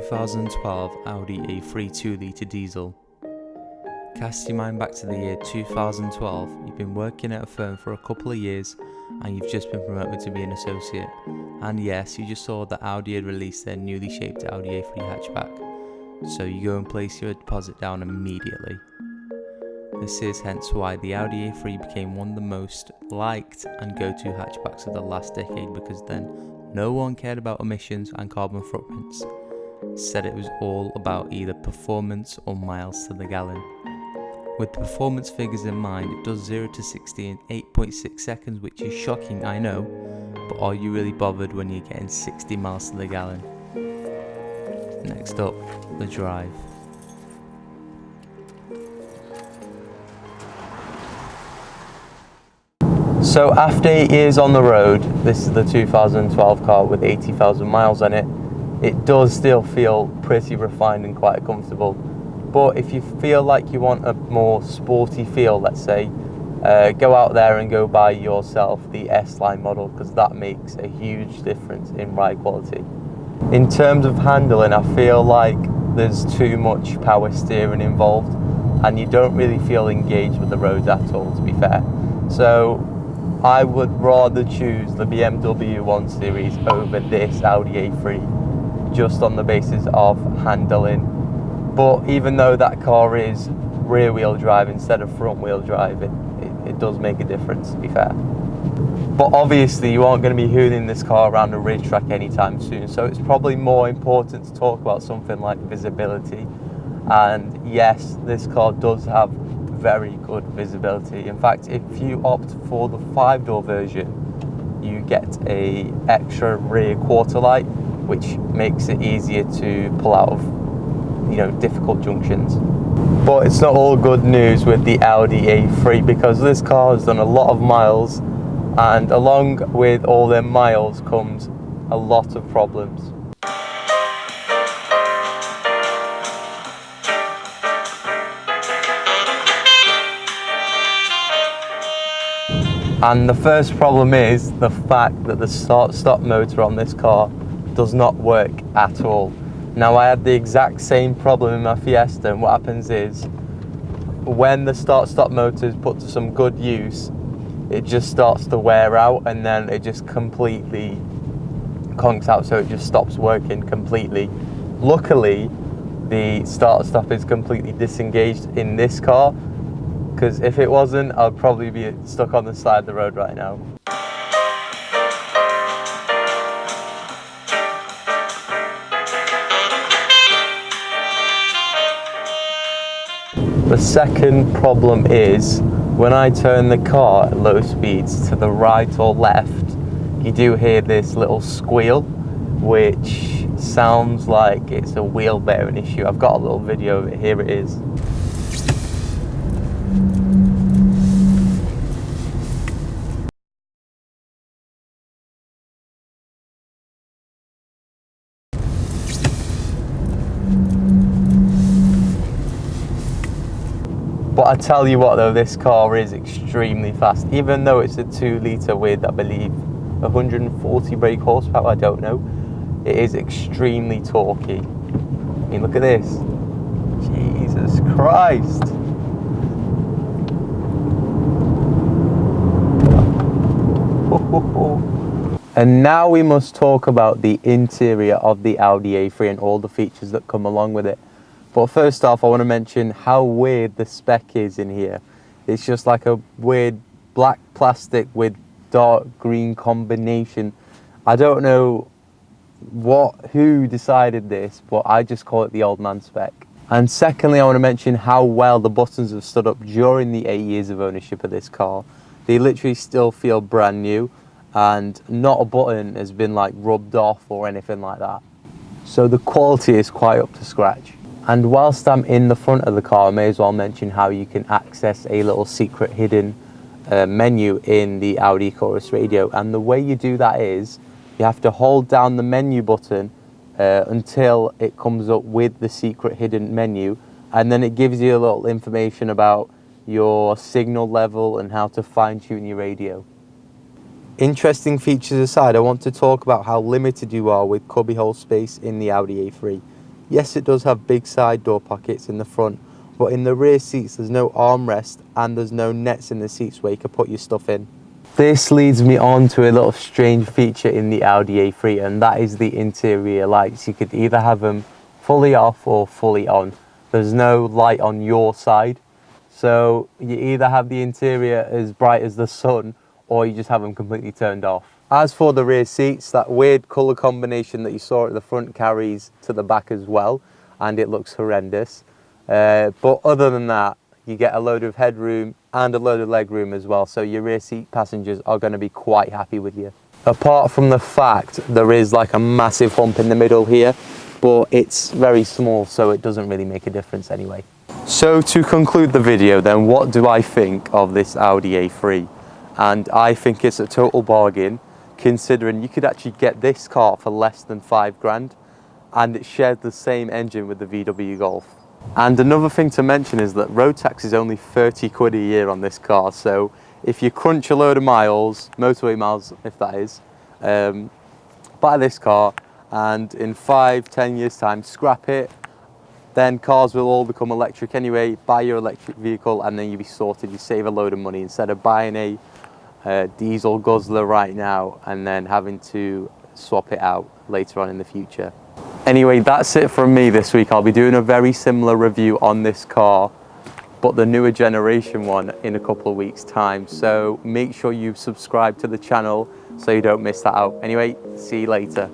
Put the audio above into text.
2012 Audi A3 2-litre diesel. Cast your mind back to the year 2012, you've been working at a firm for a couple of years and you've just been promoted to be an associate. And yes, you just saw that Audi had released their newly shaped Audi A3 hatchback, so you go and place your deposit down immediately. This is hence why the Audi A3 became one of the most liked and go-to hatchbacks of the last decade, because then no one cared about emissions and carbon footprints. Said it was all about either performance or miles to the gallon. With the performance figures in mind, it does 0 to 60 in 8.6 seconds, which is shocking, I know, but are you really bothered when you're getting 60 miles to the gallon? Next up, the drive. So after 8 years on the road, this is the 2012 car with 80,000 miles on it. It does still feel pretty refined and quite comfortable. But if you feel like you want a more sporty feel, let's say, go out there and go buy yourself the S-Line model, because that makes a huge difference in ride quality. In terms of handling, I feel like there's too much power steering involved and you don't really feel engaged with the roads at all, to be fair. So I would rather choose the BMW 1 Series over this Audi A3, just on the basis of handling. But even though that car is rear wheel drive instead of front wheel drive, it does make a difference, to be fair. But obviously you aren't going to be hooning this car around a racetrack anytime soon, so it's probably more important to talk about something like visibility. And yes, this car does have very good visibility. In fact, if you opt for the 5-door version, you get a extra rear quarter light, which makes it easier to pull out of, difficult junctions. But it's not all good news with the Audi A3, because this car has done a lot of miles, and along with all their miles comes a lot of problems. And the first problem is the fact that the start-stop motor on this car does not work at all. Now, I had the exact same problem in my Fiesta, and what happens is when the start-stop motor is put to some good use, it just starts to wear out and then it just completely conks out, so it just stops working completely. Luckily, the start-stop is completely disengaged in this car, because if it wasn't, I'd probably be stuck on the side of the road right now. The second problem is when I turn the car at low speeds to the right or left, you do hear this little squeal, which sounds like it's a wheel bearing issue. I've got a little video of it, here it is. But I tell you what though, this car is extremely fast. Even though it's a 2-litre with, I believe, 140 brake horsepower, I don't know. It is extremely torquey. I mean, look at this. Jesus Christ. And now we must talk about the interior of the Audi A3 and all the features that come along with it. But first off, I want to mention how weird the spec is in here. It's just like a weird black plastic with dark green combination. I don't know who decided this, but I just call it the old man spec. And secondly, I want to mention how well the buttons have stood up during the 8 years of ownership of this car. They literally still feel brand new, and not a button has been like rubbed off or anything like that. So the quality is quite up to scratch. And whilst I'm in the front of the car, I may as well mention how you can access a little secret hidden menu in the Audi Chorus radio. And the way you do that is you have to hold down the menu button until it comes up with the secret hidden menu, and then it gives you a little information about your signal level and how to fine-tune your radio. Interesting features aside, I want to talk about how limited you are with cubbyhole space in the Audi A3. Yes, it does have big side door pockets in the front, but in the rear seats there's no armrest and there's no nets in the seats where you can put your stuff in. This leads me on to a little strange feature in the Audi A3, and that is the interior lights. You could either have them fully off or fully on. There's no light on your side, so you either have the interior as bright as the sun or you just have them completely turned off. As for the rear seats, that weird colour combination that you saw at the front carries to the back as well, and it looks horrendous. But other than that, you get a load of headroom and a load of legroom as well, so your rear seat passengers are going to be quite happy with you. Apart from the fact there is like a massive hump in the middle here, but it's very small, so it doesn't really make a difference anyway. So to conclude the video then, what do I think of this Audi A3? And I think it's a total bargain, considering you could actually get this car for less than £5 and it shares the same engine with the VW Golf. And another thing to mention is that road tax is only 30 quid a year on this car, so if you crunch a load of miles, motorway miles if that is, buy this car and in 5-10 years time scrap it, then cars will all become electric anyway. Buy your electric vehicle and then you'll be sorted. You save a load of money instead of buying a diesel guzzler right now and then having to swap it out later on in the future. Anyway, that's it from me this week. I'll be doing a very similar review on this car, but the newer generation one, in a couple of weeks time. So make sure you subscribe to the channel so you don't miss that out. Anyway, see you later.